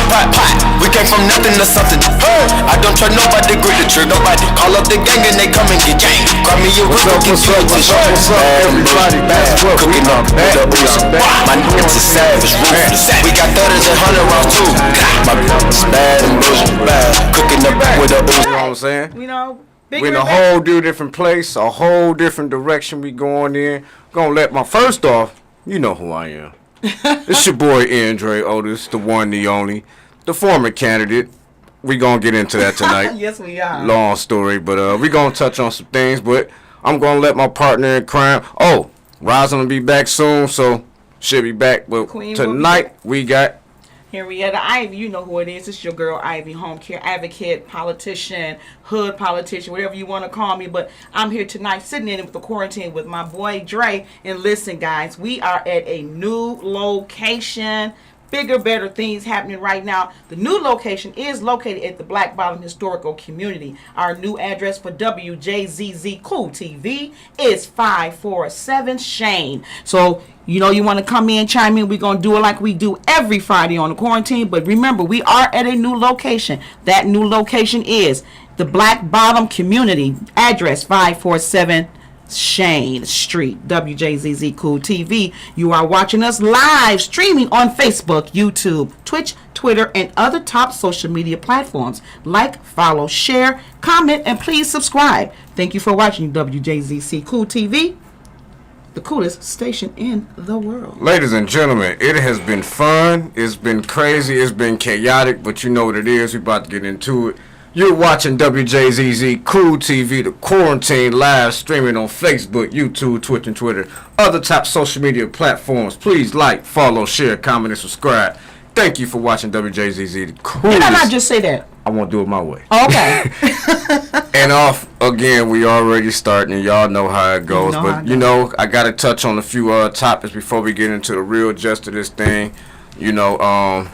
pot, pot. We came from nothing to something. I don't trust nobody, grip the trigger. Nobody call up the gang and they come and get gang. Grab me a river, get you to everybody? That's what cooking up with the booze. My niggas is savage, ruthless. We got 30s and 100 rounds too. My bitch bad and bullshit bad. Cooking up with the booze. You know what I'm saying? You know, We're in a whole different place, a whole different direction we going in. Gonna let my first off, you know who I am. It's your boy Andre Otis, the one, the only, the former candidate. We gonna get into that tonight. Yes, we are. Long story, but we gonna touch on some things. But I'm gonna let my partner in crime. Oh, Rosin will be back soon, so she'll be back. But Queen tonight we got Henrietta Ivy. You know who it is. It's your girl Ivy, home care advocate, politician, hood politician, whatever you want to call me. But I'm here tonight sitting in with the quarantine with my boy Dre. And listen, guys, we are at a new location. Bigger, better things happening right now. The new location is located at the Black Bottom Historical Community. Our new address for WJZZ Cool TV is 547 Shane. So, you know, you want to come in, chime in. We're going to do it like we do every Friday on the quarantine. But remember, we are at a new location. That new location is the Black Bottom Community, address 547 Shane Street, WJZZ Cool TV. You are watching us live streaming on Facebook, YouTube, Twitch, Twitter, and other top social media platforms. Like, follow, share, comment, and please subscribe. Thank you for watching WJZC Cool TV, the coolest station in the world. Ladies and gentlemen, it has been fun. It's been crazy. It's been chaotic, but you know what it is. We're about to get into it. You're watching WJZZ Cool TV, the quarantine live streaming on Facebook, YouTube, Twitch, and Twitter. Other top social media platforms. Please like, follow, share, comment, and subscribe. Thank you for watching WJZZ, the coolest. Did I not just say that? I want to do it my way. Okay. And off again, we already starting, and y'all know how it goes. But you know, I got to touch on a few topics before we get into the real gist of this thing. You know,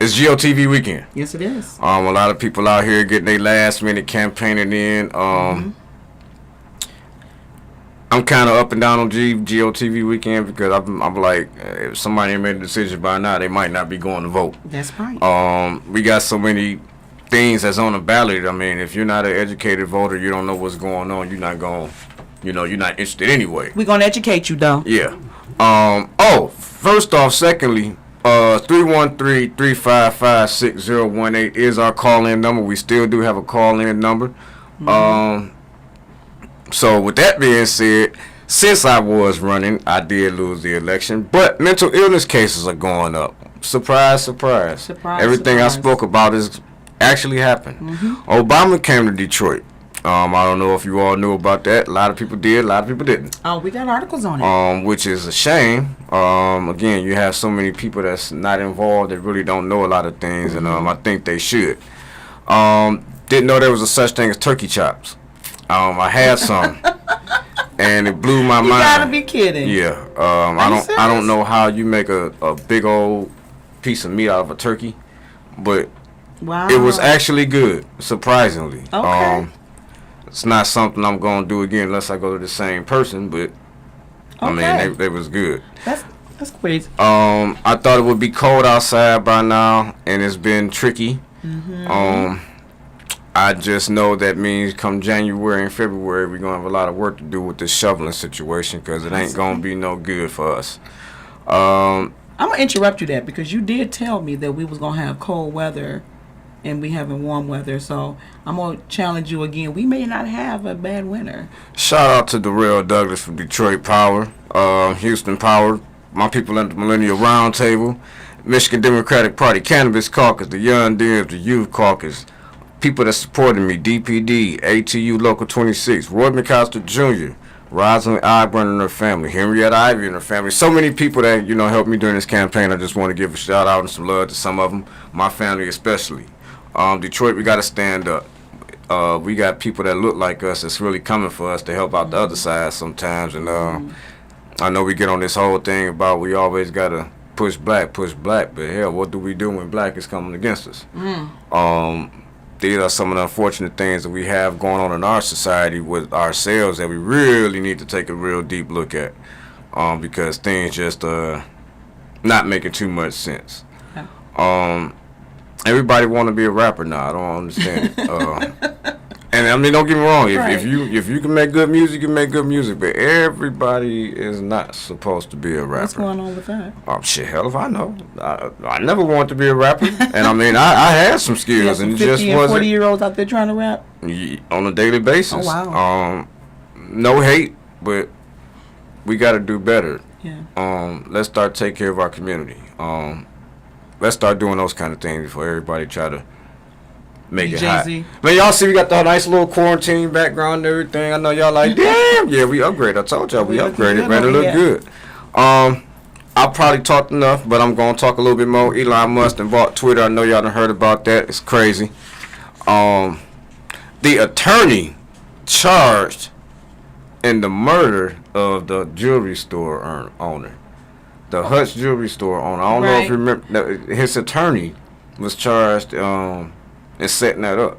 it's GOTV weekend. Yes, it is. A lot of people out here getting their last minute campaigning in. I'm kind of up and down on GOTV weekend because I'm like, if somebody ain't made a decision by now, they might not be going to vote. That's right. We got so many things that's on the ballot. I mean, if you're not an educated voter, you don't know what's going on. You're not going, you're not interested anyway. We're gonna educate you though. Yeah. First off, secondly. 313-355-6018 is our call-in number. We still do have a call-in number. So with that being said, since I was running, I did lose the election, but mental illness cases are going up. Surprise, surprise. Everything I spoke about is actually happened. Obama came to Detroit. I don't know if you all knew about that. A lot of people did, a lot of people didn't. Oh, we got articles on it. Which is a shame. Again, you have so many people that's not involved that really don't know a lot of things, and I think they should. Didn't know there was a such thing as turkey chops. I had some, and it blew my mind. You gotta be kidding. Yeah. I don't know how you make a big old piece of meat out of a turkey, but wow, it was actually good, surprisingly. Okay. It's not something I'm going to do again unless I go to the same person, but I mean, they was good. That's crazy. I thought it would be cold outside by now, and it's been tricky. I just know that means come January and February, we're going to have a lot of work to do with this shoveling situation because it ain't going to be no good for us. I'm going to interrupt you there because you did tell me that we was going to have cold weather and we having warm weather, so I'm going to challenge you again. We may not have a bad winter. Shout out to Darrell Douglas from Detroit Power, Houston Power, my people at the Millennial Roundtable, Michigan Democratic Party Cannabis Caucus, the Young Dems, the Youth Caucus, people that supported me, DPD, ATU Local 26, Roy McAllister Jr., Rosalind Iburn and her family, Henrietta Ivy and her family. So many people that, helped me during this campaign. I just want to give a shout out and some love to some of them, my family especially. Detroit, we got to stand up. We got people that look like us that's really coming for us to help out the other side sometimes. And I know we get on this whole thing about we always got to push black, but hell, what do we do when black is coming against us? These are some of the unfortunate things that we have going on in our society with ourselves that we really need to take a real deep look at because things just not making too much sense. everybody want to be a rapper now. I don't understand it. And I mean, don't get me wrong. If you can make good music, you can make good music. But everybody is not supposed to be a rapper. What's going on with that? Oh shit, hell if I know. I never wanted to be a rapper, and I mean, I had some skills, and it just 50 and wasn't 40-year-olds out there trying to rap. on a daily basis. Oh, wow. No hate, but we got to do better. Yeah. Let's start take care of our community. Let's start doing those kind of things before everybody try to make it hot. Jay-Z. Man, y'all see we got the nice little quarantine background and everything. I know y'all like, damn, yeah, we upgraded. I told y'all we upgraded, man. It look good. I probably talked enough, but I'm gonna talk a little bit more. Elon Musk and bought Twitter. I know y'all done heard about that. It's crazy. The attorney charged in the murder of the jewelry store owner, the Hutch jewelry store owner. I don't know if you remember. His attorney was charged in setting that up.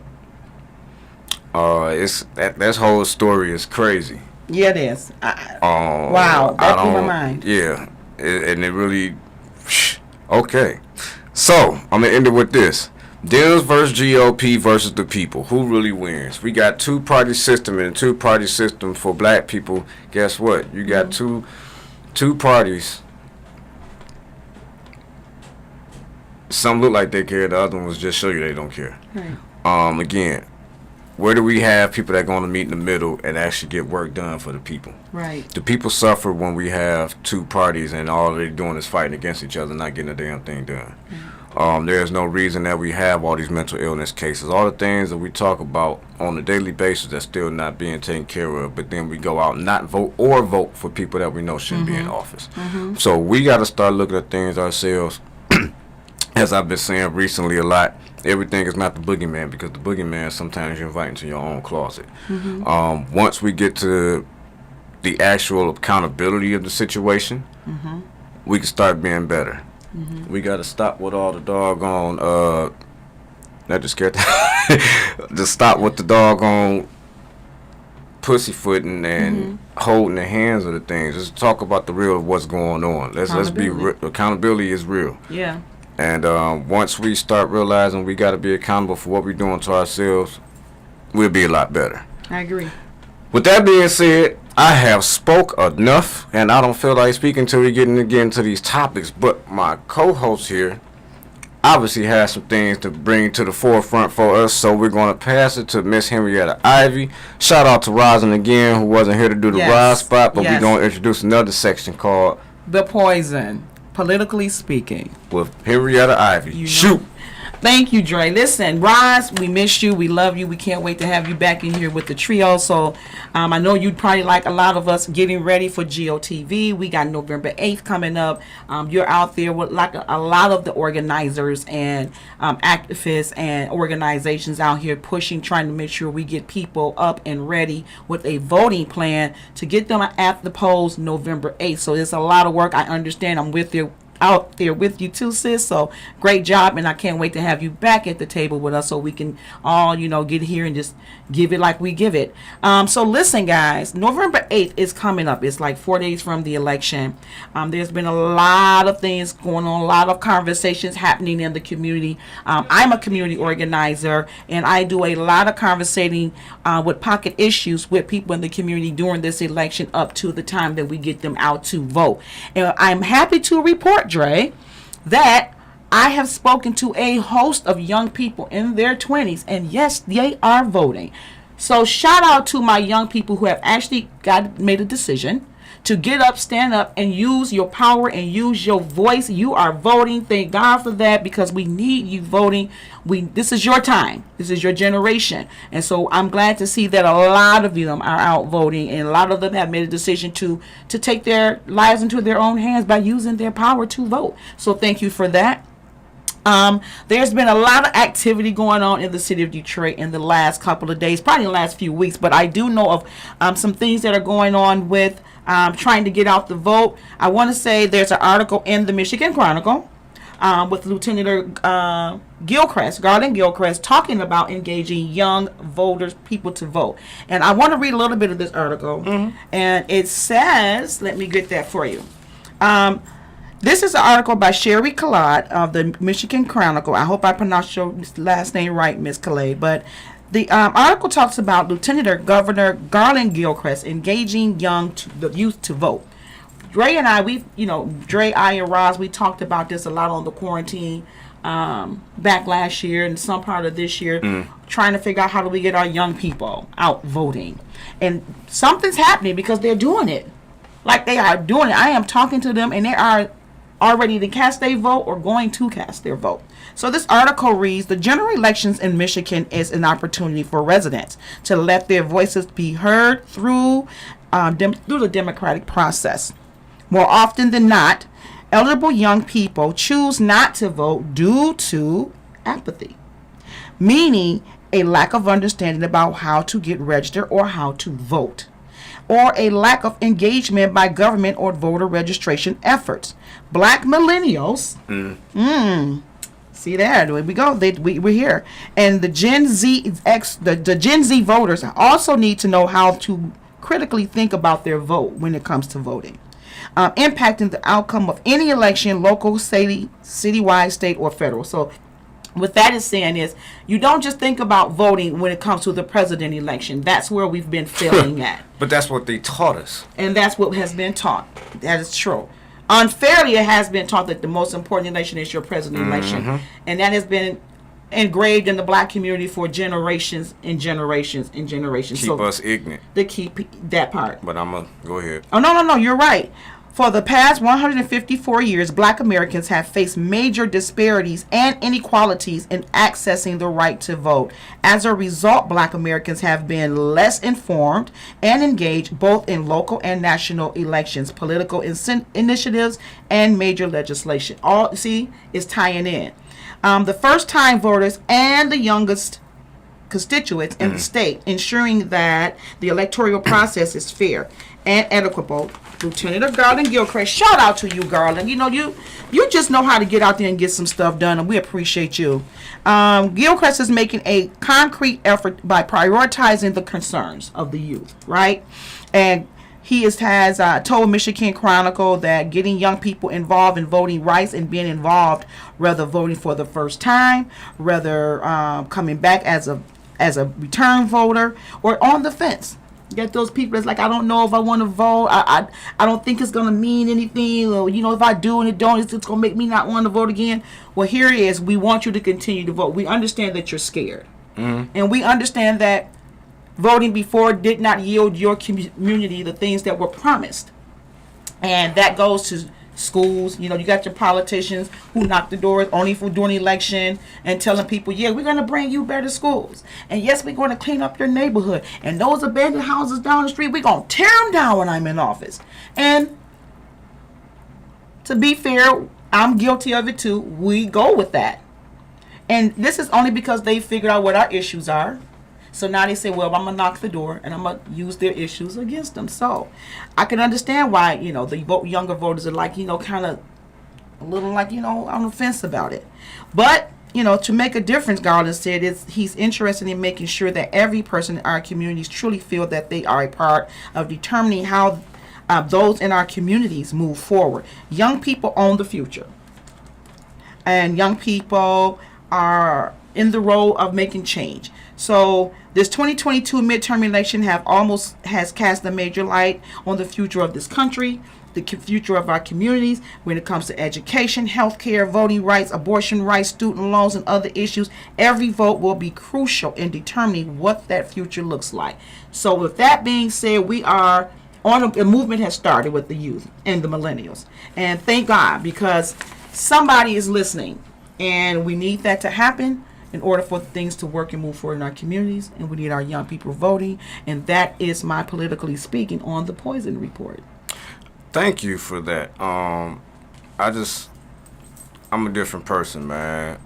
It's that whole story is crazy. Yeah, it is. Wow, that blew my mind. Yeah, and it really. Okay, so I'm gonna end it with this: Dems versus GOP versus the people. Who really wins? We got two-party system, and a two-party system for black people. Guess what? You got two parties. Some look like they care. The other ones just show you they don't care. Right. Again, where do we have people that are going to meet in the middle and actually get work done for the people? Right. The people suffer when we have two parties and all they're doing is fighting against each other, not getting a damn thing done. There's no reason that we have all these mental illness cases, all the things that we talk about on a daily basis that's still not being taken care of, but then we go out and not vote or vote for people that we know shouldn't be in office. So we got to start looking at things ourselves. As I've been saying recently a lot, everything is not the boogeyman, because the boogeyman sometimes you invite into your own closet. Once we get to the actual accountability of the situation, we can start being better. We got to stop with all the doggone, that just scared to stop with the doggone pussyfooting and holding the hands of the things. Let's talk about the real of what's going on. Let's be accountability is real. Yeah. And once we start realizing we got to be accountable for what we're doing to ourselves, we'll be a lot better. I agree. With that being said, I have spoke enough, and I don't feel like speaking until we get into these topics. But my co-host here obviously has some things to bring to the forefront for us, so we're going to pass it to Miss Henrietta Ivy. Shout out to Rosin again, who wasn't here to do the Rise spot, but we're going to introduce another section called The Poison. Politically speaking, with Henrietta Ivy. Shoot. Thank you, Dre. Listen, Roz, we miss you. We love you. We can't wait to have you back in here with the trio. So I know you'd probably like a lot of us getting ready for GOTV. We got November 8th coming up. You're out there with like a lot of the organizers and activists and organizations out here pushing, trying to make sure we get people up and ready with a voting plan to get them at the polls November 8th. So it's a lot of work. I understand. I'm with you. Out there with you too, sis. So great job, and I can't wait to have you back at the table with us so we can all, get here and just give it like we give it. So listen, guys, November 8th is coming up. It's like 4 days from the election. There's been a lot of things going on, a lot of conversations happening in the community. I'm a community organizer, and I do a lot of conversating with pocket issues with people in the community during this election up to the time that we get them out to vote. And I'm happy to report, Dre, that I have spoken to a host of young people in their 20s, and yes, they are voting. So shout out to my young people who have actually made a decision to get up, stand up, and use your power and use your voice. You are voting. Thank God for that, because we need you voting. This is your time. This is your generation. And so I'm glad to see that a lot of them are out voting, and a lot of them have made a decision to take their lives into their own hands by using their power to vote. So thank you for that. There's been a lot of activity going on in the city of Detroit in the last couple of days, probably in the last few weeks, but I do know of some things that are going on with trying to get out the vote. I want to say there's an article in the Michigan Chronicle with Lieutenant Garland Gilchrist, talking about engaging young voters, people to vote. And I want to read a little bit of this article. And it says, let me get that for you. This is an article by Sherry Collard of the Michigan Chronicle. I hope I pronounced your last name right, Miss Collade. But the article talks about Lieutenant Governor Garland Gilchrist engaging the youth to vote. Dre and I, Dre, I, and Roz, we talked about this a lot on the quarantine back last year and some part of this year, trying to figure out how do we get our young people out voting. And something's happening because they're doing it. Like, they are doing it. I am talking to them, and they are already to cast their vote or going to cast their vote. So this article reads, the general elections in Michigan is an opportunity for residents to let their voices be heard through the democratic process. More often than not, eligible young people choose not to vote due to apathy, meaning a lack of understanding about how to get registered or how to vote, or a lack of engagement by government or voter registration efforts. Black millennials, see there, there we go. We're here, and the Gen Z the Gen Z voters also need to know how to critically think about their vote when it comes to voting, impacting the outcome of any election, local, citywide, state, or federal. So what that is saying is, you don't just think about voting when it comes to the president election. That's where we've been failing at. But that's what they taught us. And that's what has been taught. That is true. Unfairly, it has been taught that the most important election is your president election. And that has been engraved in the black community for generations and generations and generations. Keep us ignorant. To keep that part. But I'm going to go ahead. Oh, no, you're right. For the past 154 years, black Americans have faced major disparities and inequalities in accessing the right to vote. As a result, black Americans have been less informed and engaged both in local and national elections, political initiatives, and major legislation. All, is tying in. The first-time voters and the youngest constituents in the state, ensuring that the electoral process is fair and equitable. Lieutenant Garland Gilchrist, shout out to you, Garland. You just know how to get out there and get some stuff done, and we appreciate you. Gilchrist is making a concrete effort by prioritizing the concerns of the youth, right? And he has told Michigan Chronicle that getting young people involved in voting rights and being involved, whether voting for the first time, whether coming back as a return voter, or on the fence. Get those people that's like, I don't know if I want to vote. I don't think it's going to mean anything. Or, if I do and it don't, it's going to make me not want to vote again. Well, here it is. We want you to continue to vote. We understand that you're scared. And we understand that voting before did not yield your community the things that were promised. And that goes to schools. You got your politicians who knock the doors only for during the election and telling people, yeah, we're going to bring you better schools. And yes, we're going to clean up your neighborhood. And those abandoned houses down the street, we're going to tear them down when I'm in office. And to be fair, I'm guilty of it too. We go with that. And this is only because they figured out what our issues are. So now they say, well, I'm going to knock the door and I'm going to use their issues against them. So I can understand why, the younger voters are like, kind of a little like, on the fence about it. But, to make a difference, Garland said, he's interested in making sure that every person in our communities truly feel that they are a part of determining how those in our communities move forward. Young people own the future. And young people are in the role of making change. So this 2022 midterm election has cast a major light on the future of this country, the future of our communities when it comes to education, healthcare, voting rights, abortion rights, student loans, and other issues. Every vote will be crucial in determining what that future looks like. So with that being said, we are a movement has started with the youth and the millennials. And thank God, because somebody is listening, and we need that to happen in order for things to work and move forward in our communities, and we need our young people voting, and that is my politically speaking on the Poison Report. Thank you for that. I'm a different person, man.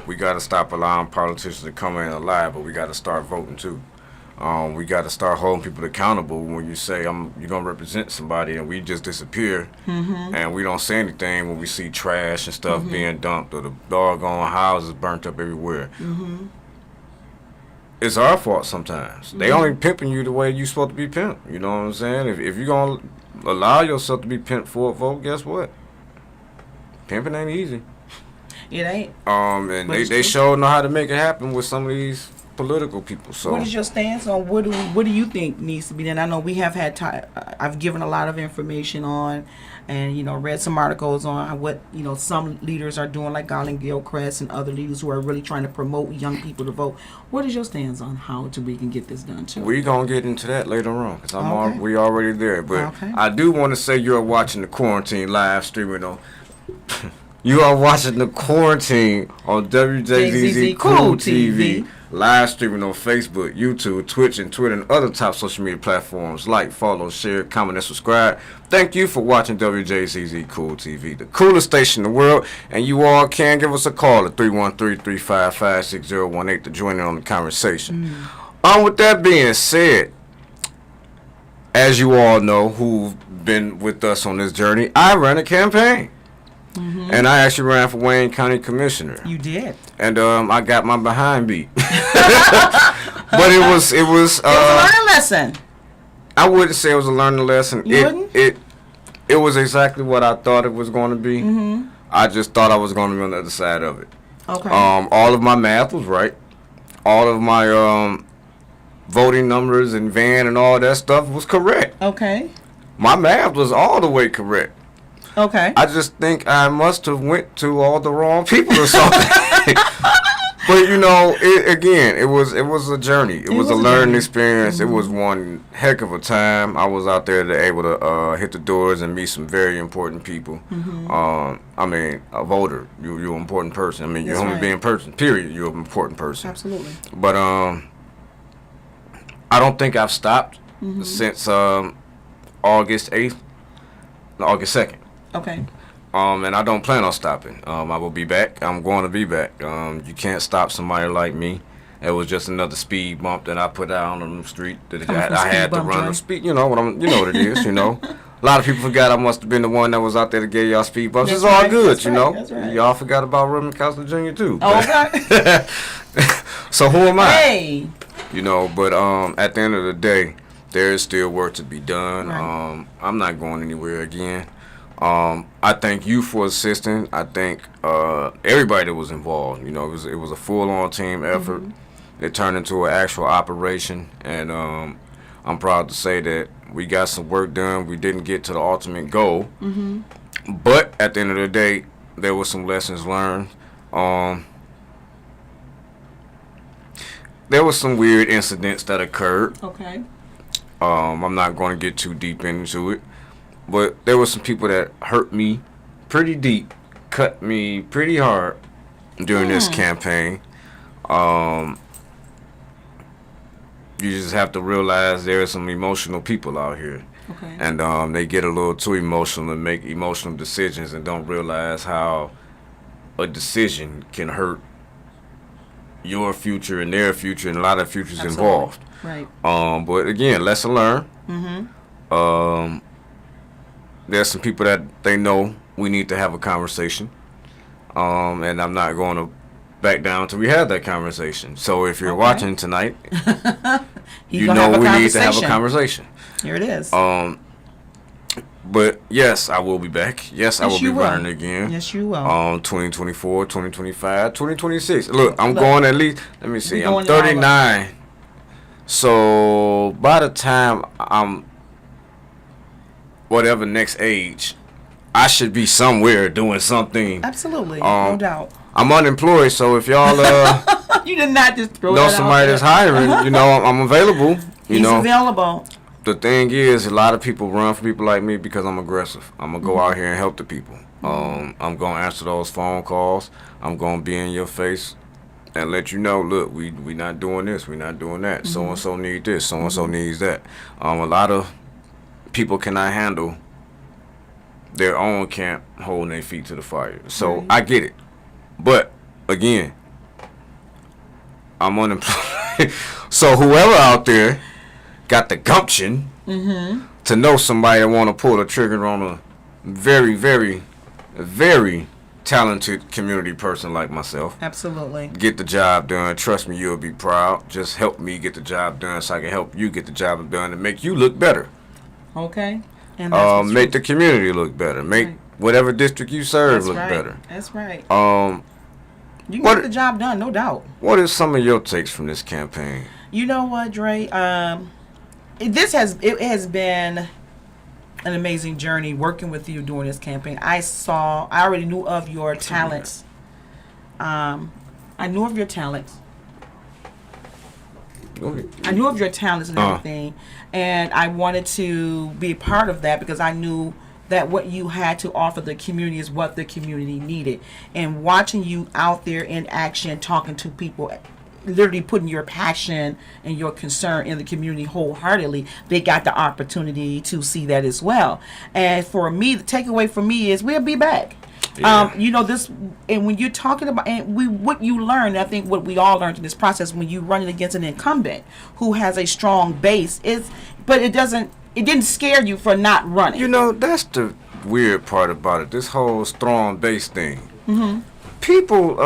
We got to stop allowing politicians to come in and lie, but we got to start voting too. We got to start holding people accountable when you say you're going to represent somebody and we just disappear and we don't say anything when we see trash and stuff being dumped or the doggone houses burnt up everywhere. it's our fault sometimes. They only pimping you the way you supposed to be pimped. You know what I'm saying? If you're going to allow yourself to be pimped for a vote, guess what? Pimping ain't easy. It ain't. And But it's they true. sure know how to make it happen with some of these political people. So What is your stance on what do you think needs to be done? I know we have had I've given a lot of information on, and read some articles on what some leaders are doing, like Garland Gilchrist and other leaders who are really trying to promote young people to vote. What is your stance on how we can get this done too? we gonna get into that later on because Okay. we already there. But Okay. I do want to say you're watching the quarantine live streaming on. You are watching the quarantine on WJZZ Cool TV, live streaming on Facebook, YouTube, Twitch, and Twitter, and other top social media platforms. Like, follow, share, comment, and subscribe. Thank you for watching WJZZ Cool TV, the coolest station in the world. And you all can give us a call at 313-355-6018 to join in on the conversation. With that being said, as you all know who've been with us on this journey, I ran a campaign. And I actually ran for Wayne County Commissioner. You did. And I got my behind beat. But it was It was a learning lesson. I wouldn't say it was a learning lesson. You wouldn't? It was exactly what I thought it was going to be. I just thought I was going to be on the other side of it. Okay. All of my math was right. All of my voting numbers and van and all that stuff was correct. Okay. My math was all the way correct. Okay. I just think I must have went to all the wrong people or something. But it was a journey. It was a learning journey. experience. It was one heck of a time. I was out there able to hit the doors and meet some very important people. A voter, you're an important person. You're a That's human right. being person. Period. You're an important person. Absolutely. But I don't think I've stopped since August 8th, August 2nd. Okay. And I don't plan on stopping. I will be back. I'm going to be back. You can't stop somebody like me. It was just another speed bump that I put out on the street that Come from I had speed to bump, run Dre. the speed. You know what it is. A lot of people forgot I must have been the one that was out there to get y'all speed bumps. That's It's all right, good, that's right, that's right. Y'all forgot about Roman Costa Jr. too. Okay. So who am I? Hey. But at the end of the day, there is still work to be done. Right. I'm not going anywhere again. I thank you for assisting. I thank everybody that was involved. It was a full-on team effort. It turned into an actual operation, and I'm proud to say that we got some work done. We didn't get to the ultimate goal, but at the end of the day, there were some lessons learned. There was some weird incidents that occurred. Okay. I'm not going to get too deep into it. But there were some people that hurt me pretty deep, cut me pretty hard during this campaign. You just have to realize there are some emotional people out here. Okay. And they get a little too emotional and make emotional decisions and don't realize how a decision can hurt your future and their future and a lot of futures Absolutely. involved. Right. But again, lesson learned. There's some people that they know we need to have a conversation. And I'm not going to back down until we have that conversation. So if you're Okay. watching tonight, He's you gonna know have a we need to have a conversation. conversation. Here it is. But yes, I will be back. Yes, I Yes, will be you will. running again. Yes, you will. 2024, 2025, 2026. Look, I'm Look. going at least, let me see, We I'm going all up. 39. So by the time I'm whatever next age, I should be somewhere doing something. Absolutely. No doubt. I'm unemployed, so if y'all You did not just throw know that somebody out that's there. hiring, I'm available. He's available. The thing is, a lot of people run for people like me because I'm aggressive. I'm gonna go out here and help the people. I'm gonna answer those phone calls. I'm gonna be in your face and let you know, look, we not doing this, we not doing that. So and so need this, so and so needs that. A lot of people cannot handle their own camp holding their feet to the fire. So Right. I get it, but again, I'm unemployed. So whoever out there got the gumption to know somebody that want to pull the trigger on a very, very, very talented community person like myself. Absolutely. Get the job done. Trust me, you'll be proud. Just help me get the job done so I can help you get the job done and make you look better. Okay. And that's what's Make true. the community look better. Make Right. whatever district you serve That's look right. better. That's right. You can what- get the job done, no doubt. What is some of your takes from this campaign? You know what, Dre? It has been an amazing journey working with you during this campaign. I already knew of your talents. I knew of your talents. Go ahead. I knew of your talents and everything, and I wanted to be a part of that because I knew that what you had to offer the community is what the community needed. And watching you out there in action, talking to people, literally putting your passion and your concern in the community wholeheartedly, they got the opportunity to see that as well. And for me, the takeaway for me is we'll be back. Yeah. You know this, and when you're talking about, what you learn, I think what we all learned in this process, when you running against an incumbent who has a strong base, but it didn't scare you for not running. You know, that's the weird part about it. This whole strong base thing. Mm-hmm. People,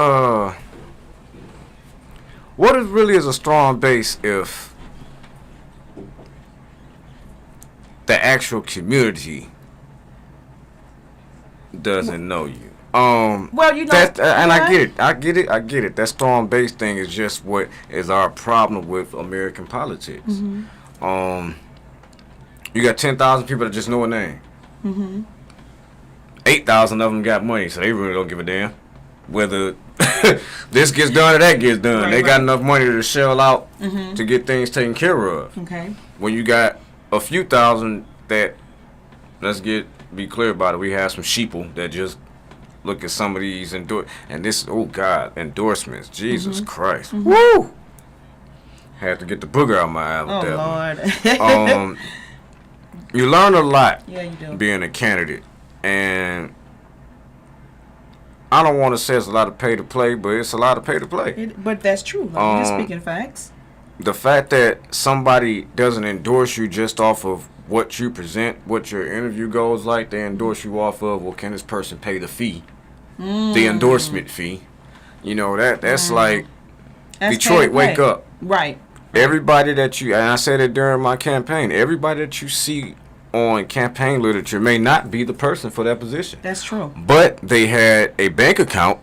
what is really is a strong base if the actual community doesn't know you? Well, you know, and I yeah. get it. That strong base thing is just what is our problem with American politics. Mm-hmm. You got 10,000 people that just know a name. Mm-hmm. 8,000 of them got money, so they really don't give a damn whether this gets done or that gets done. Right, they got right. enough money to shell out Mm-hmm. to get things taken care of. Okay. When you got a few thousand that, be clear about it, we have some sheeple that just look at some of these endorsements. Jesus Mm-hmm. Christ. Woo! Had to get the booger out my eye with Oh that Lord. one. You learn a lot Yeah, you do. being a candidate, and I don't want to say it's a lot of pay to play, but it's a lot of pay to play. But that's true. Like, you're speaking facts. The fact that somebody doesn't endorse you just off of what you present, what your interview goes like, they endorse you off of, well, can this person pay the fee, the endorsement fee? You know, that's like, That's Detroit, pay to wake play. up. Right. Everybody that and I said it during my campaign, everybody that you see on campaign literature may not be the person for that position. That's true. But they had a bank account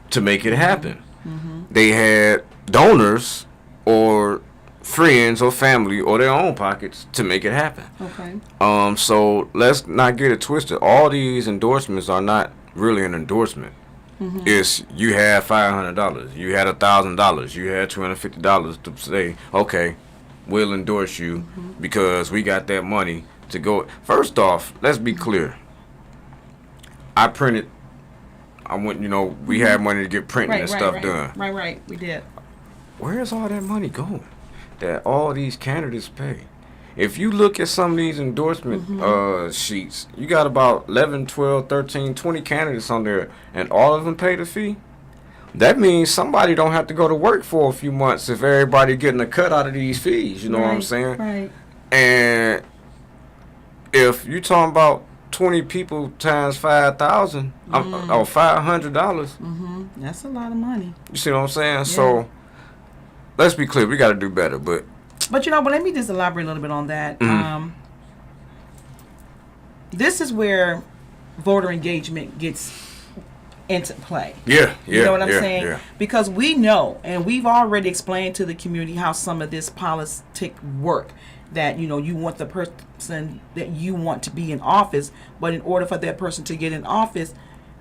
to make it happen. Mm-hmm. They had donors or friends or family or their own pockets to make it happen. Okay. So let's not get it twisted. All these endorsements are not really an endorsement. Mm-hmm. It's you had $500, you had $1,000, you had $250 to say, okay, we'll endorse you because we got that money to go. First off, let's be clear. I went, we had money to get printing and stuff done. Right. We did. Where's all that money going that all these candidates pay? If you look at some of these endorsement sheets, you got about 11, 12, 13, 20 candidates on there, and all of them pay the fee. That means somebody don't have to go to work for a few months if everybody getting a cut out of these fees. You know what I'm saying? Right. And if you talking about 20 people times 5,000 or $500, That's a lot of money. you see what I'm saying? So let's be clear, we got to do better. But But let me just elaborate a little bit on that. This is where voter engagement gets into play. yeah, You know what I'm saying? Yeah. Because we know, and we've already explained to the community how some of this politic work, that you want the person that you want to be in office, but in order for that person to get in office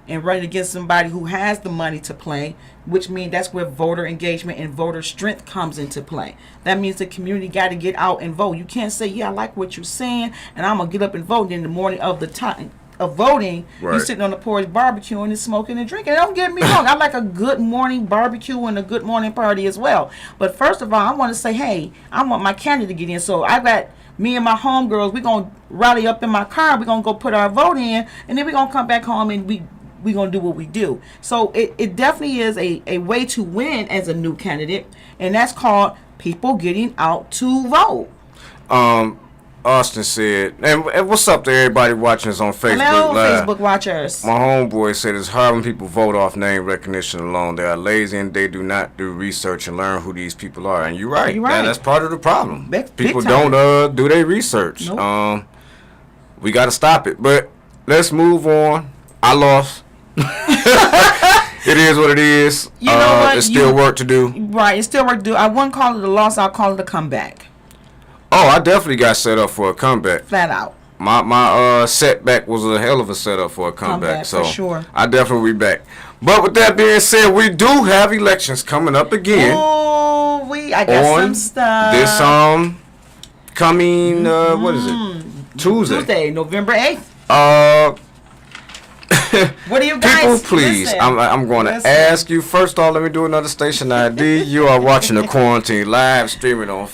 and run against somebody who has the money to play, which means that's where voter engagement and voter strength comes into play. That means the community got to get out and vote. You can't say, yeah, I like what you're saying, and I'm going to get up and vote. And in the morning of the time of voting, Right. you're sitting on the porch barbecuing and smoking and drinking. Don't get me wrong. I like a good morning barbecue and a good morning party as well. But first of all, I want to say, hey, I want my candidate to get in. So I got me and my homegirls, we're going to rally up in my car. We're going to go put our vote in, and then we're going to come back home and we're going to do what we do. So it definitely is a way to win as a new candidate, and that's called people getting out to vote. Austin said, and what's up to everybody watching us on Facebook Hello, Live? Facebook watchers. My homeboy said it's hard when people vote off name recognition alone. They are lazy and they do not do research and learn who these people are. And you're right. You're right. That's part of the problem. Big People time. don't do their research. Nope. We got to stop it. But let's move on. I lost. It is what it is. You know what? It's still work to do. Right, it's still work to do. I wouldn't call it a loss. I'll call it a comeback. Oh, I definitely got set up for a comeback. Flat out. My setback was a hell of a setup for a comeback. So for sure. I definitely be back. But with that being said, we do have elections coming up again. Oh, I got some stuff. This coming what is it? Tuesday, November 8th. What do you guys? People, please. Listen. I'm going to ask you first off. Let me do another station ID. You are watching the Quarantine live streaming on.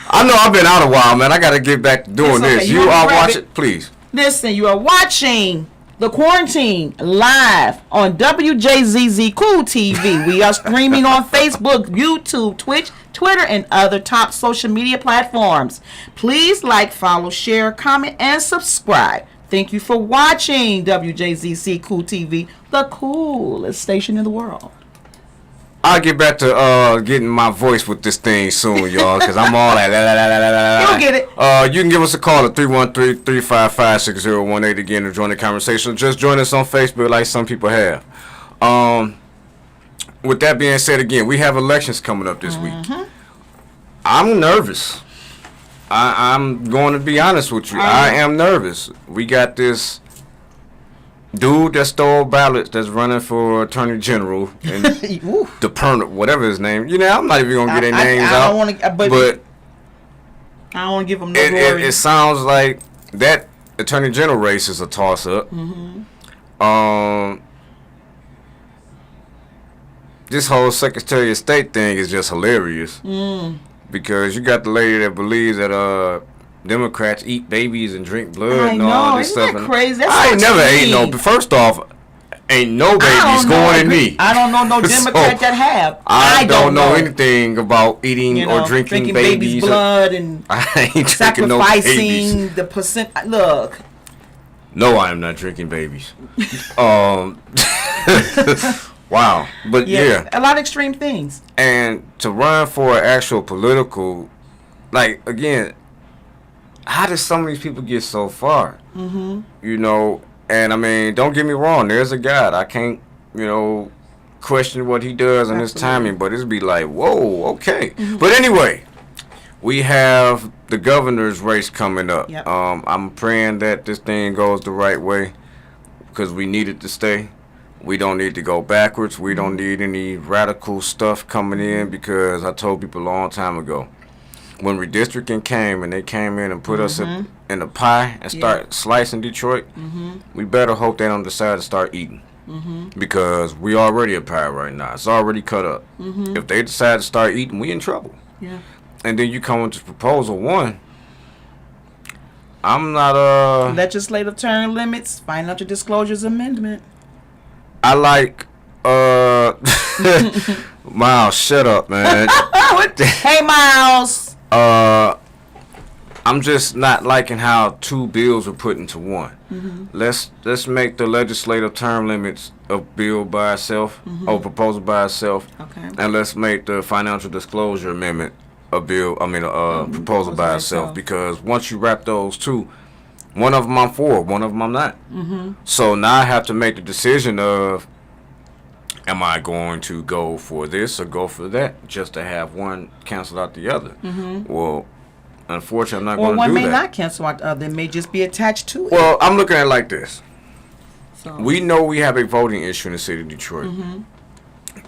I know I've been out a while, man. I got to get back to doing It's okay. this. You You wanna are grab watching, it? please. Listen, you are watching the Quarantine live on WJZZ Cool TV. We are streaming on Facebook, YouTube, Twitch, Twitter, and other top social media platforms. Please like, follow, share, comment, and subscribe. Thank you for watching WJZC Cool TV, the coolest station in the world. I'll get back to getting my voice with this thing soon, y'all, because I'm all like, la, la, la, la, la, la. You'll get it. You can give us a call at 313-355-6018 again to join the conversation. Just join us on Facebook like some people have. With that being said, again, we have elections coming up this week. I'm nervous. I'm going to be honest with you. I am nervous. We got this dude that stole ballots that's running for attorney general and the permit, whatever his name. You know, I'm not even gonna get their names I out. don't want to, but I don't want to give them no glory. It sounds like that attorney general race is a toss up. This whole Secretary of State thing is just hilarious because you got the lady that believes that Democrats eat babies and drink blood and all this Isn't stuff. that And crazy? That's I ain't so never ate cheap. no. First off, ain't no babies going in me. I don't know no Democrat that have. I don't know anything about eating You know, or drinking babies' blood and I ain't drinking no babies. sacrificing the percent. Look, No, I am not drinking babies. Wow, but yeah, a lot of extreme things. and to run for an actual political, like again, how did some of these people get so far? You know, and I mean, don't get me wrong. There's a God. I can't, question what he does and his timing, but it'd be like, whoa, okay. But anyway, we have the governor's race coming up. Yep. I'm praying that this thing goes the right way because we need it to stay. We don't need to go backwards. We don't need any radical stuff coming in because I told people a long time ago, when redistricting came and they came in and put us in the pie and start slicing Detroit, we better hope they don't decide to start eating. Because we already a pie right now. It's already cut up. If they decide to start eating, we in trouble. Yeah. And then you come with proposal one. I'm not Legislative term limits, financial disclosures amendment. I like Miles, shut up, man. Hey, Miles. I'm just not liking how two bills were put into one. Let's make the legislative term limits a bill by itself, or proposal by itself, Okay. and let's make the financial disclosure amendment a bill. I mean, a proposal by itself. Because once you wrap those two, one of them I'm for, one of them I'm not. So now I have to make the decision of, am I going to go for this or go for that, just to have one cancel out the other? Well, unfortunately, I'm not Or going to one do may that. not cancel out the other. It may just be attached to it. Well, I'm looking at it like this. So, We know we have a voting issue in the city of Detroit.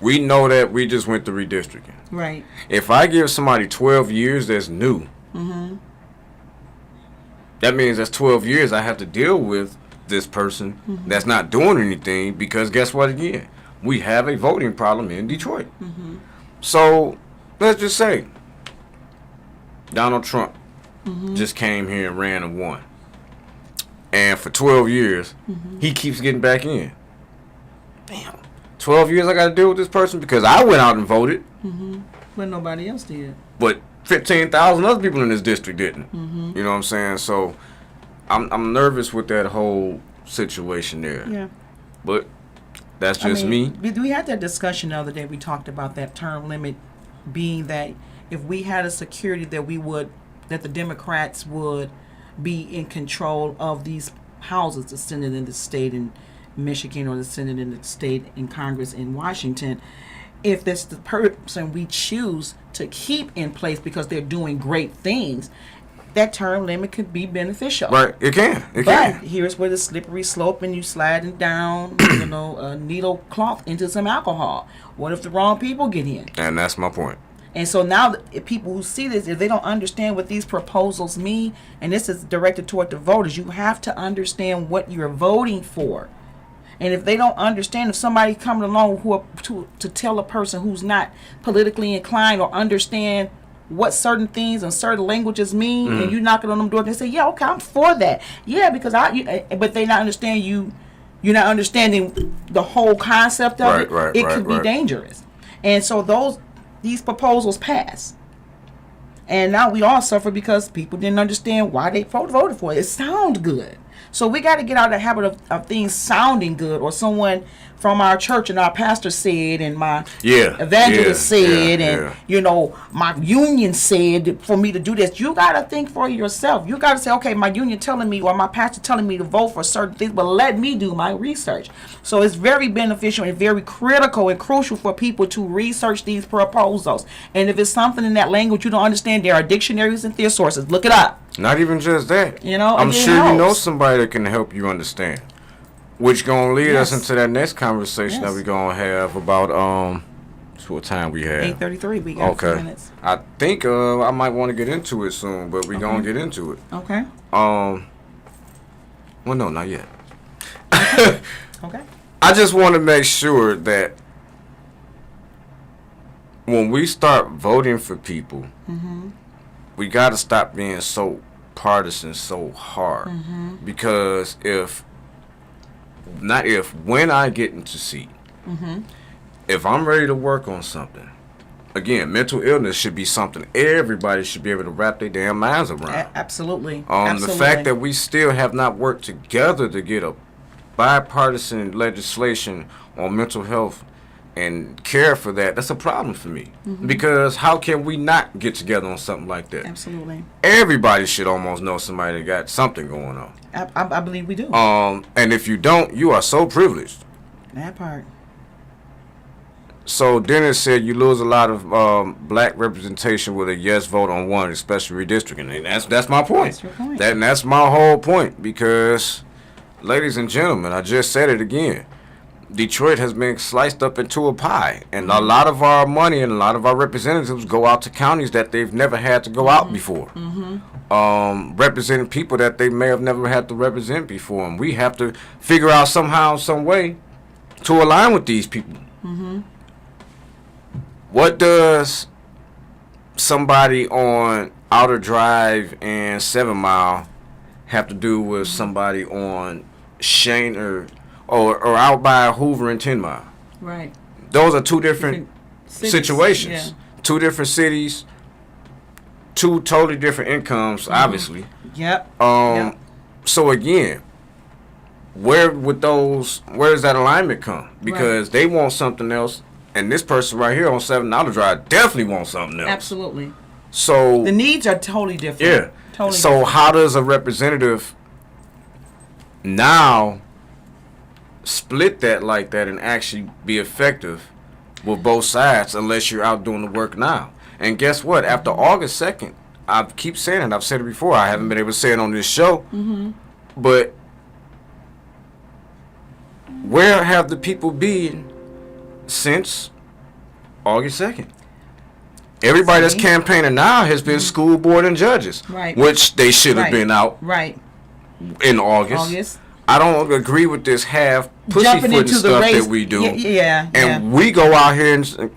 We know that we just went through redistricting. right. If I give somebody 12 years that's new, that means that's 12 years I have to deal with this person that's not doing anything because guess what again? We have a voting problem in Detroit. So let's just say Donald Trump just came here and ran and won. And for 12 years, he keeps getting back in. Damn. 12 years I got to deal with this person because I went out and voted. But nobody else did. But 15,000 other people in this district didn't. You know what I'm saying? So I'm nervous with that whole situation there. Yeah. But that's just me. We had that discussion the other day. We talked about that term limit being that if we had a security that the Democrats would be in control of these houses, the Senate in the state in Michigan or the Senate in the state in Congress in Washington, if that's the person we choose to keep in place because they're doing great things, that term limit could be beneficial. Right, it can. But here's where the slippery slope and you sliding down, a needle cloth into some alcohol. What if the wrong people get in? And that's my point. And so now, if people who see this, if they don't understand what these proposals mean, and this is directed toward the voters, you have to understand what you're voting for. And if they don't understand, if somebody coming along to tell a person who's not politically inclined or understand what certain things and certain languages mean, and you knocking on them doors and say, yeah, okay, I'm for that. Yeah, because but they not understand you're not understanding the whole concept of it. Right, it could be dangerous. And so these proposals pass. And now we all suffer because people didn't understand why they voted for it. It sounds good. So we got to get out of the habit of things sounding good, or someone from our church and our pastor said, and my evangelist said, and my union said for me to do this. You got to think for yourself. You got to say, okay, my union telling me or my pastor telling me to vote for certain things, but let me do my research. So it's very beneficial and very critical and crucial for people to research these proposals. And if it's something in that language you don't understand, there are dictionaries and thesaurus. Look it up. Not even just that. I'm sure you know somebody that can help you understand. Which gonna lead us into that next conversation that we're gonna have about what time we have. 8:33. We got a few minutes. I think I might want to get into it soon, but we're gonna get into it. Okay. Well, no, not yet. Okay. I just want to make sure that when we start voting for people, we got to stop being so partisan so hard. Because when I get into seat, if I'm ready to work on something, again, mental illness should be something everybody should be able to wrap their damn minds around. Absolutely. The fact that we still have not worked together to get a bipartisan legislation on mental health and care for that's a problem for me. Because how can we not get together on something like that? Absolutely. Everybody should almost know somebody that got something going on. I believe we do. And if you don't, you are so privileged. That part. So Dennis said you lose a lot of black representation with a yes vote on one, especially redistricting. And that's my point. That's your point. That's my whole point. Because, ladies and gentlemen, I just said it again. Detroit has been sliced up into a pie, and a lot of our money and a lot of our representatives go out to counties that they've never had to go out before, representing people that they may have never had to represent before, and we have to figure out somehow, some way to align with these people. What does somebody on Outer Drive and 7 Mile have to do with somebody on Shane or out by Hoover and 10 Mile? Right. Those are two different situations. Yeah. Two different cities, two totally different incomes, obviously. Yep. So again, where does that alignment come? Because they want something else, and this person right here on 7 Outer Drive definitely wants something else. Absolutely. So the needs are totally different. Yeah. Totally so different. How does a representative now split that like that and actually be effective with both sides unless you're out doing the work now? And guess what? After August 2nd, I keep saying it, I've said it before, I haven't been able to say it on this show, but where have the people been since August 2nd? Everybody that's campaigning now has been school board and judges, which they should have been out in August. I don't agree with this half pussyfooting stuff that we do. And we go out here and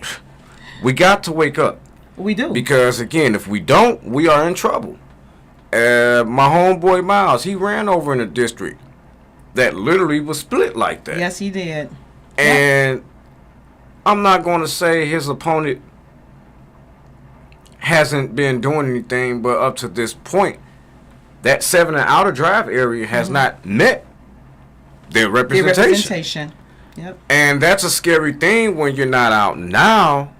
we got to wake up. We do. Because, again, if we don't, we are in trouble. My homeboy Miles, he ran over in a district that literally was split like that. Yes, he did. And I'm not going to say his opponent hasn't been doing anything, but up to this point, that 7 and outer drive area has not met their representation. Yep. And that's a scary thing when you're not out now.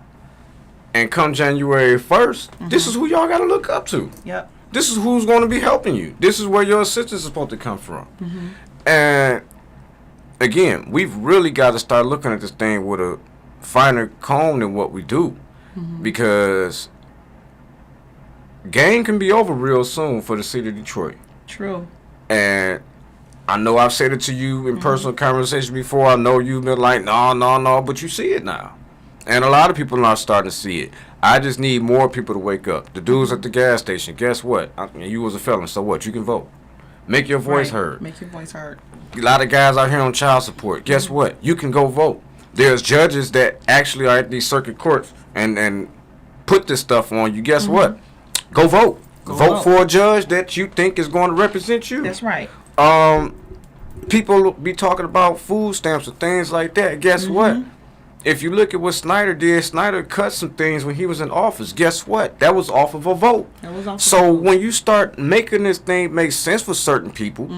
And come January 1st, this is who y'all got to look up to. Yep. This is who's going to be helping you. This is where your assistance is supposed to come from. And again, we've really got to start looking at this thing with a finer comb than what we do. Because game can be over real soon for the city of Detroit. True. And I know I've said it to you in personal conversation before. I know you've been like, no, but you see it now. And a lot of people are starting to see it. I just need more people to wake up. The dudes at the gas station, guess what? You was a felon, so what? You can vote. Make your voice heard. Make your voice heard. A lot of guys out here on child support. Guess what? You can go vote. There's judges that actually are at these circuit courts and put this stuff on you. Guess what? Go vote. Vote for a judge that you think is going to represent you. That's right. People be talking about food stamps and things like that. Guess what? If you look at what Snyder did, Snyder cut some things when he was in office. Guess what? That was off of a vote. So when you start making this thing make sense for certain people,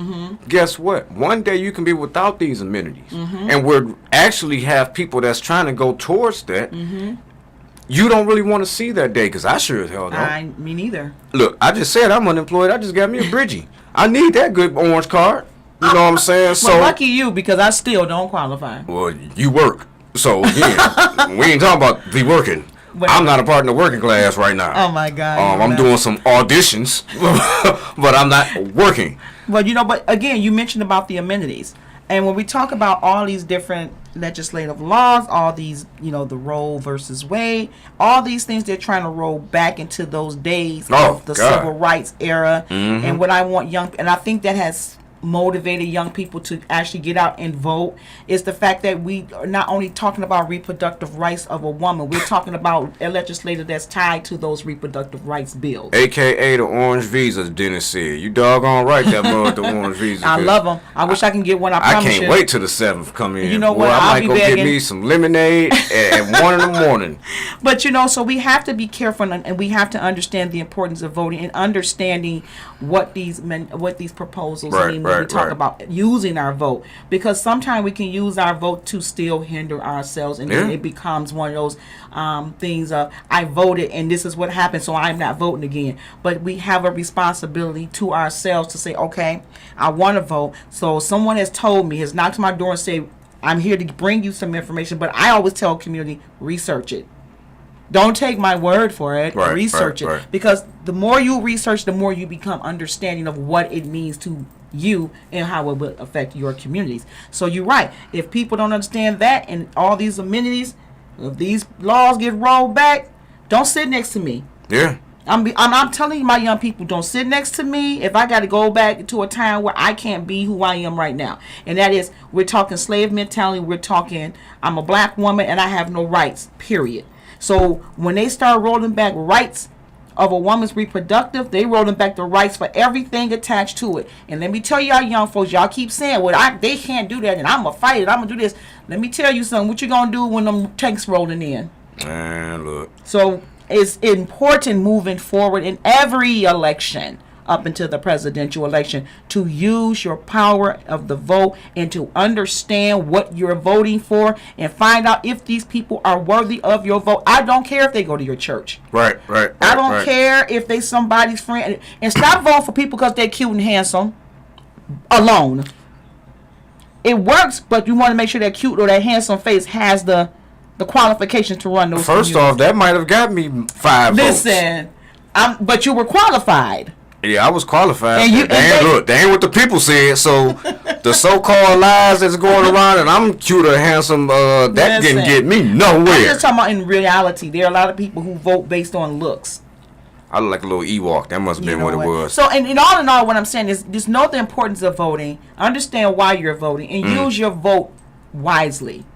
guess what? One day you can be without these amenities. And we're actually have people that's trying to go towards that. You don't really want to see that day, because I sure as hell don't. Me neither. Look, I just said I'm unemployed. I just got me a Bridgie. I need that good orange card. You know what I'm saying? So well, lucky you, because I still don't qualify. Well, you work. So again, we ain't talking about the working. I'm not a part of the working class right now. Oh my God! I'm doing some auditions, but I'm not working. Well, but again, you mentioned about the amenities, and when we talk about all these different legislative laws, all these, the Roe versus Wade, all these things they're trying to roll back into those days of the civil rights era, and what I want and I think that has motivated young people to actually get out and vote is the fact that we are not only talking about reproductive rights of a woman, we're talking about a legislator that's tied to those reproductive rights bills. AKA the orange visas, Dennis said. You doggone right that mother the orange visa. I love them. I wish I can get one. I can't wait till the 7th come in. You know what? I might go get me some lemonade at 1 in the morning. But so we have to be careful, and we have to understand the importance of voting and understanding what these proposals mean when we talk about using our vote, because sometimes we can use our vote to still hinder ourselves, and then it becomes one of those things of I voted and this is what happened, so I'm not voting again. But we have a responsibility to ourselves to say, okay, I want to vote. So someone has told me, has knocked on my door and say, I'm here to bring you some information, but I always tell community, research it. Don't take my word for it. Research it. Because the more you research, the more you become understanding of what it means to you and how it will affect your communities. So you're right. If people don't understand that and all these amenities, if these laws get rolled back, don't sit next to me. Yeah. I'm telling you, my young people, don't sit next to me if I got to go back to a time where I can't be who I am right now. And that is, we're talking slave mentality. We're talking, I'm a black woman and I have no rights, period. So when they start rolling back rights of a woman's reproductive, they rolling back the rights for everything attached to it. And let me tell y'all young folks, y'all keep saying, well, they can't do that and I'm going to fight it, I'm going to do this. Let me tell you something, what you going to do when them tanks rolling in? Man, look. So it's important moving forward in every election up until the presidential election to use your power of the vote and to understand what you're voting for and find out if these people are worthy of your vote. I don't care if they go to your church. Right. I don't care if they somebody's friend. And stop voting for people because they're cute and handsome alone. It works, but you want to make sure that cute or that handsome face has the qualifications to run those. First off, that might have got me 5 votes. Listen, but you were qualified. Yeah, I was qualified. And they ain't what the people said. So the so-called lies that's going around, and I'm cute or handsome, that didn't get me nowhere. I'm just talking about in reality. There are a lot of people who vote based on looks. I look like a little Ewok. That must have been what it was. So, and in all, what I'm saying is, just know the importance of voting. Understand why you're voting, and use your vote wisely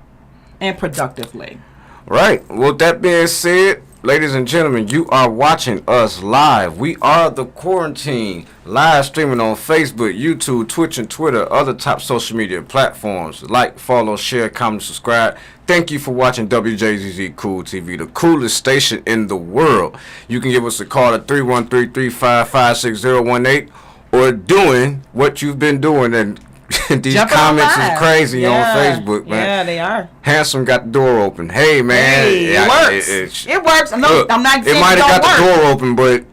and productively. Right. Well, that being said, Ladies and gentlemen, you are watching us live. We are The Quarantine, live streaming on Facebook, YouTube, Twitch, and Twitter, other top social media platforms. Like, follow, share, comment, subscribe. Thank you for watching WJZZ Cool TV, the coolest station in the world. You can give us a call at 313-355-6018 or doing what you've been doing. And these Jumping comments online. is crazy on Facebook, man. Yeah, they are. Handsome got the door open. Hey, man. Hey, it works. It works. No, Look, I'm not saying it might it have don't got work. the door open, but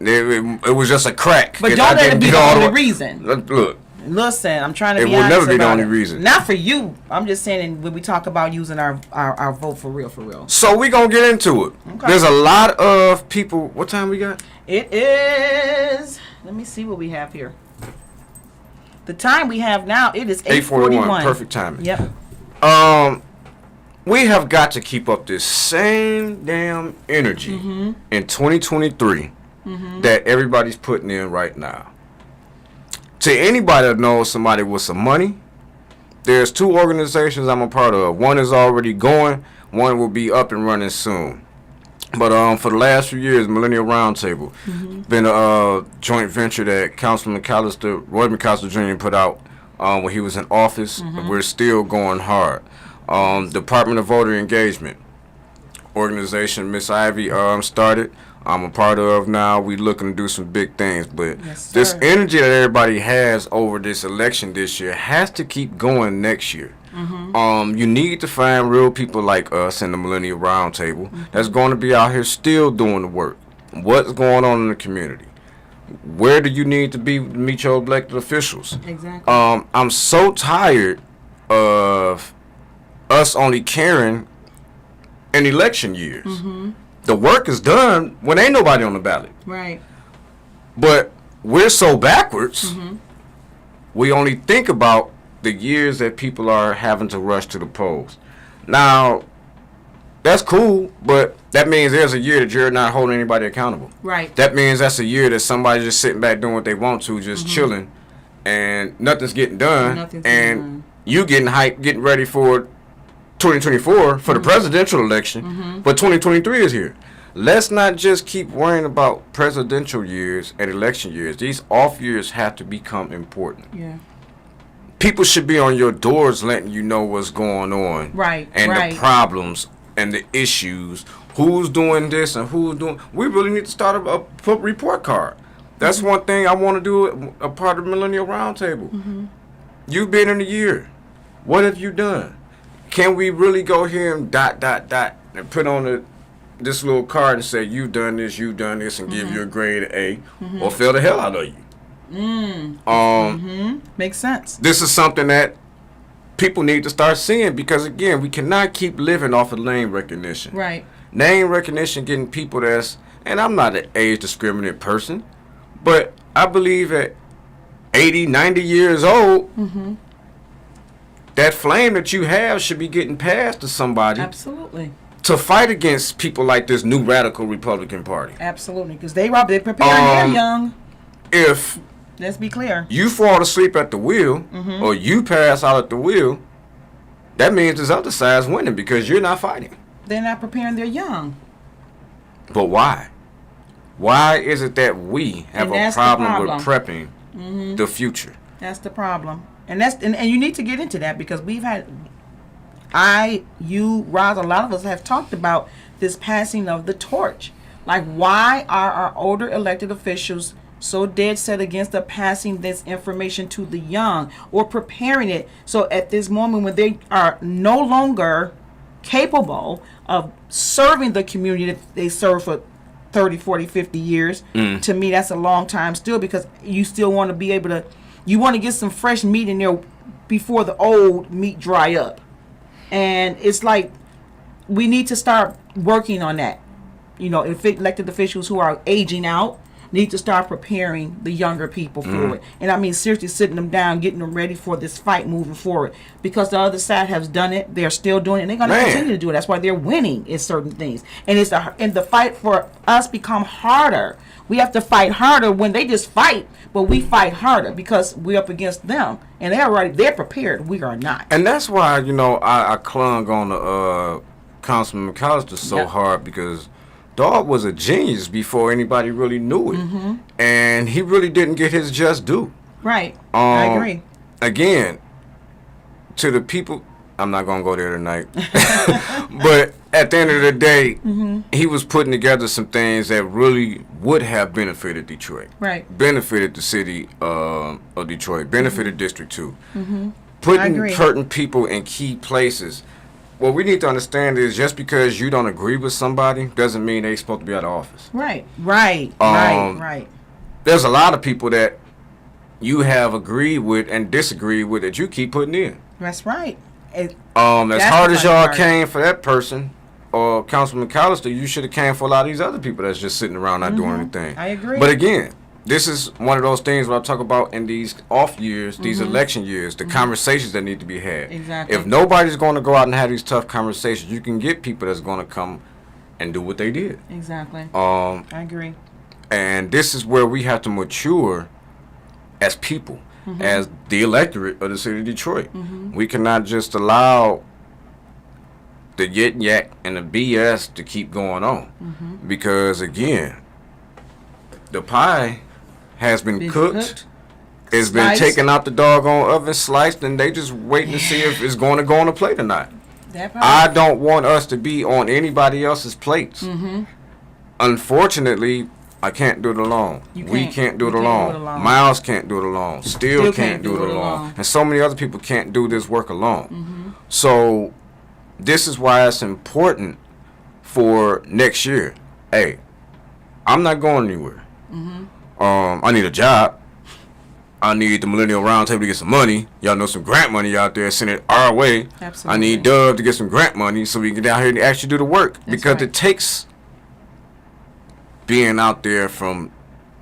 it was just a crack. But If don't I let didn't it be get the all only way- reason. Look, Listen, I'm trying to It be will honest never be the about only it. reason. Not for you. I'm just saying when we talk about using our vote for real, for real. so we gonna get into it. Okay. There's a lot of people. What time we got? It is. Let me see what we have here. The time we have now, it is 8:41. Perfect timing. Yep. We have got to keep up this same damn energy in 2023 that everybody's putting in right now. To anybody that knows somebody with some money, there's two organizations I'm a part of. One is already going. One will be up and running soon. But for the last few years, Millennial Roundtable been a joint venture that Councilman McAllister, Roy McAllister Jr. put out when he was in office. We're still going hard. Department of Voter Engagement organization Miss Ivy started. I'm a part of now. We looking to do some big things, but Yes, this sir. energy that everybody has over this election this year has to keep going next year. You need to find real people like us in the Millennial Roundtable that's going to be out here still doing the work. What's going on in the community? Where do you need to be to meet your elected officials? Exactly. I'm so tired of us only caring in election years. The work is done when ain't nobody on the ballot. Right. But we're so backwards, we only think about the years that people are having to rush to the polls. Now, that's cool, but that means there's a year that you're not holding anybody accountable. Right. That means that's a year that somebody's just sitting back doing what they want to, just chilling, and nothing's getting done. Nothing's getting and done. you getting hyped, getting ready for 2024 for the presidential election, but 2023 is here. Let's not just keep worrying about presidential years and election years. These off years have to become important. Yeah. People should be on your doors letting you know what's going on. Right, And right. the problems and the issues. Who's doing this and who's doing... We really need to start a report card. That's one thing I want to do, a part of Millennial Roundtable. You've been in a year. What have you done? Can we really go here and ... and put on this little card and say, you've done this, and give you a grade A, or fail the hell out of you? Makes sense. This is something that people need to start seeing, because again, we cannot keep living off of name recognition. Right. Name recognition getting people that's, and I'm not an age discriminant person, but I believe at 80, 90 years old, that flame that you have should be getting passed to somebody Absolutely. to fight against people like this new radical Republican Party. Absolutely. Because they're preparing they're young. If Let's be clear. you fall asleep at the wheel, or you pass out at the wheel, that means this other side's winning because you're not fighting. They're not preparing, they're young. But why? Why is it that we have And a that's the problem with prepping the future? That's the problem. And and you need to get into that, because we've had you, Roz, a lot of us have talked about this passing of the torch. Like, why are our older elected officials so dead set against the passing this information to the young, or preparing it so at this moment when they are no longer capable of serving the community that they serve for 30, 40, 50 years? To me, that's a long time still, because you still want to be able to, you want to get some fresh meat in there before the old meat dry up. And it's like, we need to start working on that. You know, elected officials who are aging out need to start preparing the younger people for it. And I mean, seriously, sitting them down, getting them ready for this fight moving forward. Because the other side has done it, they're still doing it, and they're going to continue to do it. That's why they're winning in certain things. And and the fight for us become harder. We have to fight harder when they just fight, but we fight harder because we're up against them, and they're prepared. We are not. And that's why, I clung on to Councilman McAllister so hard, because Dog was a genius before anybody really knew it, and he really didn't get his just due. Right. I agree. Again, to the people, I'm not gonna go there tonight, but at the end of the day, he was putting together some things that really would have benefited Detroit, Right. benefited the city of Detroit, benefited District 2. I Putting agree. certain people in key places. What we need to understand is just because you don't agree with somebody doesn't mean they're supposed to be out of office. Right. Right. Um, Right. There's a lot of people that you have agreed with and disagreed with that you keep putting in. That's right. As That's hard the as funny y'all part. came for that person or Councilman McAllister, you should have came for a lot of these other people that's just sitting around not doing anything. I agree. But again, this is one of those things what I talk about in these off years, these election years, the conversations that need to be had. Exactly. If nobody's going to go out and have these tough conversations, you can get people that's going to come and do what they did. Exactly. I agree. And this is where we have to mature as people, as the electorate of the city of Detroit. We cannot just allow the yit yak and the BS to keep going on. Because again, the pie has been cooked. It's been Sliced. taken out the doggone oven, sliced, and they just waiting to see if it's going to go on the plate or not. That part. I don't want us to be on anybody else's plates. Unfortunately, I can't do it alone. You We can't. can't do We it can't do alone. it alone. Miles can't do it alone. Still Still can't do it alone. And so many other people can't do this work alone. So this is why it's important for next year. Hey, I'm not going anywhere. I need a job. I need the Millennial Roundtable to get some money. Y'all know some grant money out there. Send it our way. Absolutely. I need Dove to get some grant money so we can get down here and actually do the work. Because right. it takes being out there from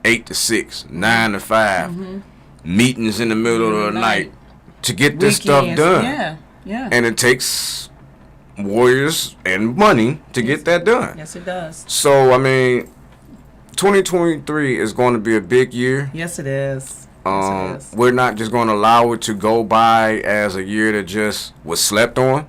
8 to 6, 9 to 5, meetings in the middle of the night to get this stuff Weekends. done. Yeah. Yeah. And it takes warriors and money to get that done. Yes, it does. So, I mean, 2023 is going to be a big year. Yes, it is. Yes, it is. We're not just going to allow it to go by as a year that just was slept on.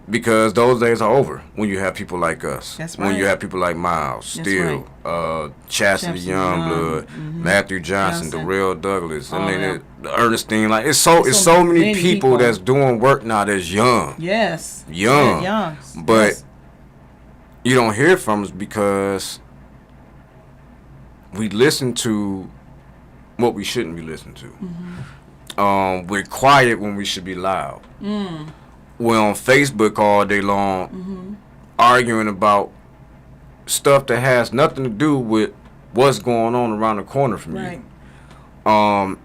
Because those days are over when you have people like us. That's When you right. have people like Miles, That's Steele, Chastity Chastity Youngblood, Matthew Johnson, Johnson. Darrell Douglas. All I mean, them. the Ernestine. Like it's so many people that's doing work now that's young. Yes. Young. Yeah, young. But Yes. you don't hear from us because we listen to what we shouldn't be listening to. We're quiet when we should be loud. We're on Facebook all day long arguing about stuff that has nothing to do with what's going on around the corner from Right. you.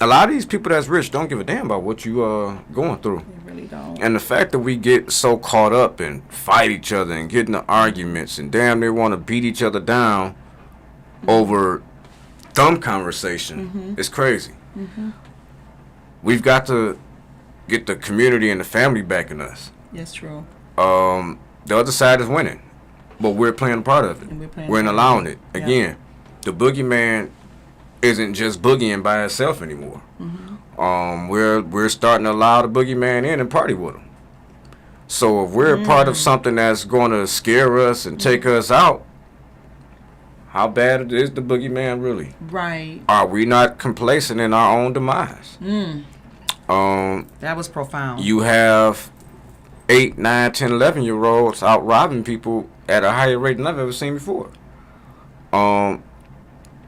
A lot of these people that's rich don't give a damn about what you are going through. They really don't. And the fact that we get so caught up and fight each other and get into arguments and damn near want to beat each other down over dumb conversation is crazy. We've got to get the community and the family backing us. Yes, true. The other side is winning, but we're playing a part of it. And we're playing We're a part allowing of it. it. Yeah. Again, the boogeyman isn't just boogieing by itself anymore. We're starting to allow the boogeyman in and party with him. So if we're a part of something that's going to scare us and take us out, how bad is the boogeyman really? Right. Are we not complacent in our own demise? That was profound. You have 8, 9, 10, 11-year-olds out robbing people at a higher rate than I've ever seen before.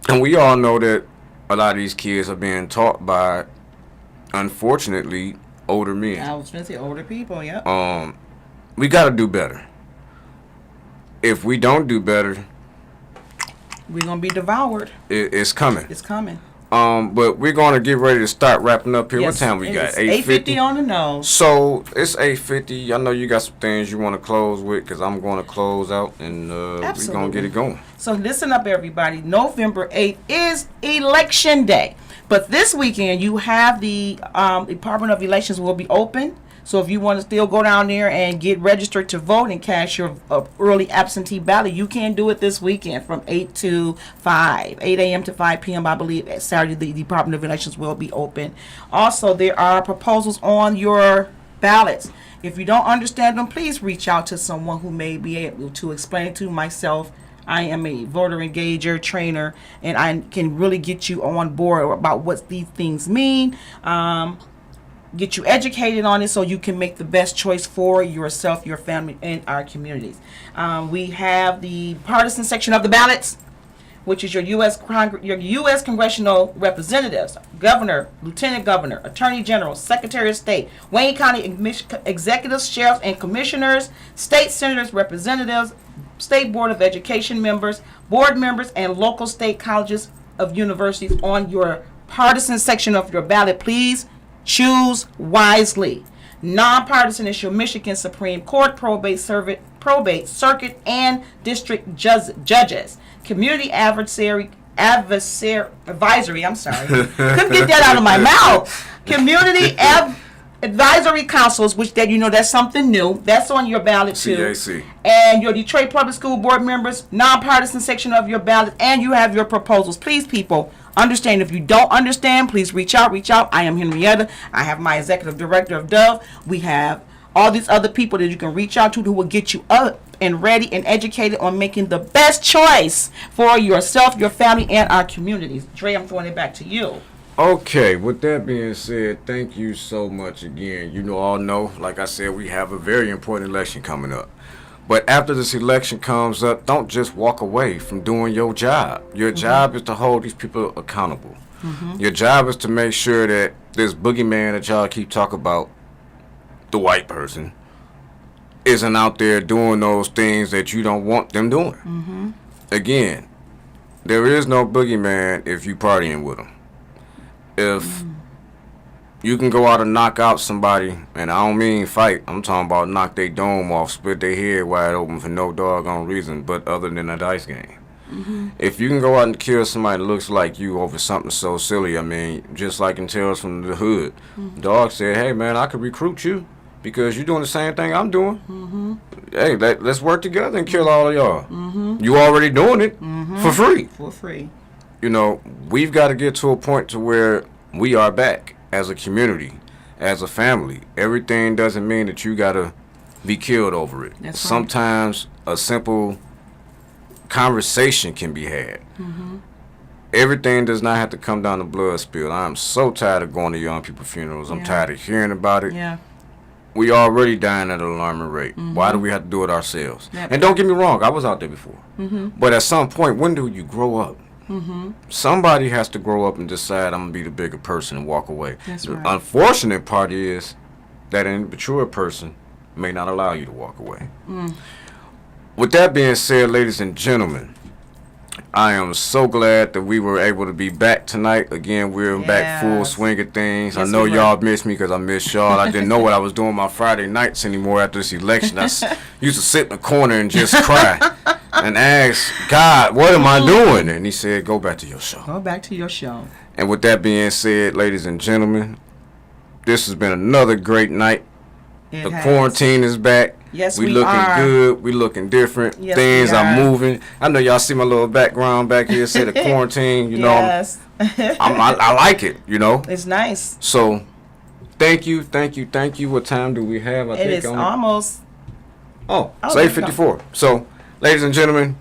And we all know that a lot of these kids are being taught by, unfortunately, older men. I was going to say older people, yep. We got to do better. If we don't do better, We're going to be devoured. it's coming. It's coming. But we're going to get ready to start wrapping up here. Yes, What time we got? it's 8:50 on the nose. So it's 8:50. I know you got some things you want to close with because I'm going to close out and we're going to Absolutely. get it going. So listen up, everybody. November 8th is Election Day. But this weekend, you have the Department of Elections will be open. So if you want to still go down there and get registered to vote and cast your early absentee ballot, you can do it this weekend from 8 to 5, 8 a.m. to 5 p.m. I believe Saturday the Department of Elections will be open. Also, there are proposals on your ballots. If you don't understand them, please reach out to someone who may be able to explain it to myself. I am a voter engager trainer, and I can really get you on board about what these things mean. Get you educated on it so you can make the best choice for yourself, your family, and our communities. We have the partisan section of the ballots, which is your U.S. congressional representatives, governor, lieutenant governor, attorney general, secretary of state, Wayne County executives, sheriffs, and commissioners, state senators, representatives, state board of education members, board members, and local state colleges of universities on your partisan section of your ballot. Please choose wisely. Nonpartisan is your Michigan Supreme Court, probate circuit, and district judges. Community advisory. I'm sorry, couldn't get that out of my mouth. Community advisory councils, which that's something new. That's on your ballot too. CAC. And your Detroit Public School Board members, nonpartisan section of your ballot, and you have your proposals. Please, people, understand. If you don't understand, please reach out. I am Henrietta. I have my executive director of Dove. We have all these other people that you can reach out to who will get you up and ready and educated on making the best choice for yourself, your family, and our communities. Dre, I'm throwing it back to you. Okay, with that being said, thank you so much again. You all know, like I said, we have a very important election coming up. But after this election comes up, don't just walk away from doing your job. Your job is to hold these people accountable. Your job is to make sure that this boogeyman that y'all keep talking about, the white person, isn't out there doing those things that you don't want them doing. Again, there is no boogeyman if you partying with them. If you can go out and knock out somebody, and I don't mean fight, I'm talking about knock their dome off, split their head wide open for no doggone reason but other than a dice game. If you can go out and kill somebody that looks like you over something so silly, I mean, just like in Tales from the Hood, Dog said, hey man, I could recruit you because you're doing the same thing I'm doing. Hey, let's work together and kill all of y'all. You already doing it for free. For free. We've got to get to a point to where we are back as a community, as a family. Everything doesn't mean that you got to be killed over it. That's right. Sometimes a simple conversation can be had. Everything does not have to come down to blood spill. I'm so tired of going to young people's funerals. I'm tired of hearing about it. Yeah. We already dying at an alarming rate. Why do we have to do it ourselves? Yep. And don't get me wrong, I was out there before. But at some point, when do you grow up? Somebody has to grow up and decide I'm going to be the bigger person and walk away. That's The right. unfortunate part is that an immature person may not allow you to walk away. With that being said, ladies and gentlemen, I am so glad that we were able to be back tonight. Again, we're back full Yes. swing of things. Yes, I know we were. y'all missed me because I missed y'all. I didn't know what I was doing my Friday nights anymore after this election. I used to sit in a corner and just cry and ask God, what am I doing? And he said, go back to your show. Go back to your show. And with that being said, ladies and gentlemen, this has been another great night. The quarantine is back. Yes, we we looking are. good. We looking different. Yes, Things we are are. moving. I know y'all see my little background back here. Say the quarantine. Yes. I like it. It's nice. So, thank you. What time do we have? It is almost. Oh, it's there you go. 8:54. So, ladies and gentlemen,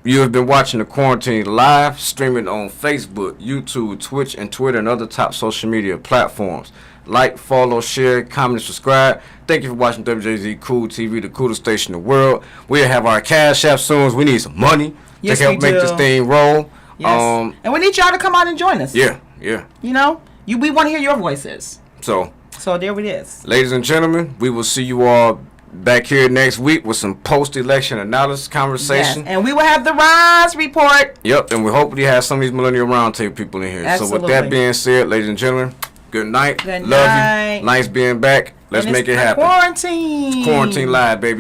you have been watching the Quarantine live, streaming on Facebook, YouTube, Twitch, and Twitter, and other top social media platforms. Like, follow, share, comment, and subscribe. Thank you for watching WJZ Cool TV, the coolest station in the world. We'll have our Cash App soon. We need some money Yes, to help we make do. this thing roll. Yes. And we need y'all to come out and join us. Yeah. We want to hear your voices. So, There it is. ladies and gentlemen, we will see you all back here next week with some post-election analysis Yes. conversation. And we will have the Rise Report. Yep, and we hopefully have some of these Millennial Roundtable people in here. So with that Absolutely. being said, ladies and gentlemen, good night. Good Love night. you. Nice being back. Let's And make it's it happen. Quarantine. Quarantine live, baby.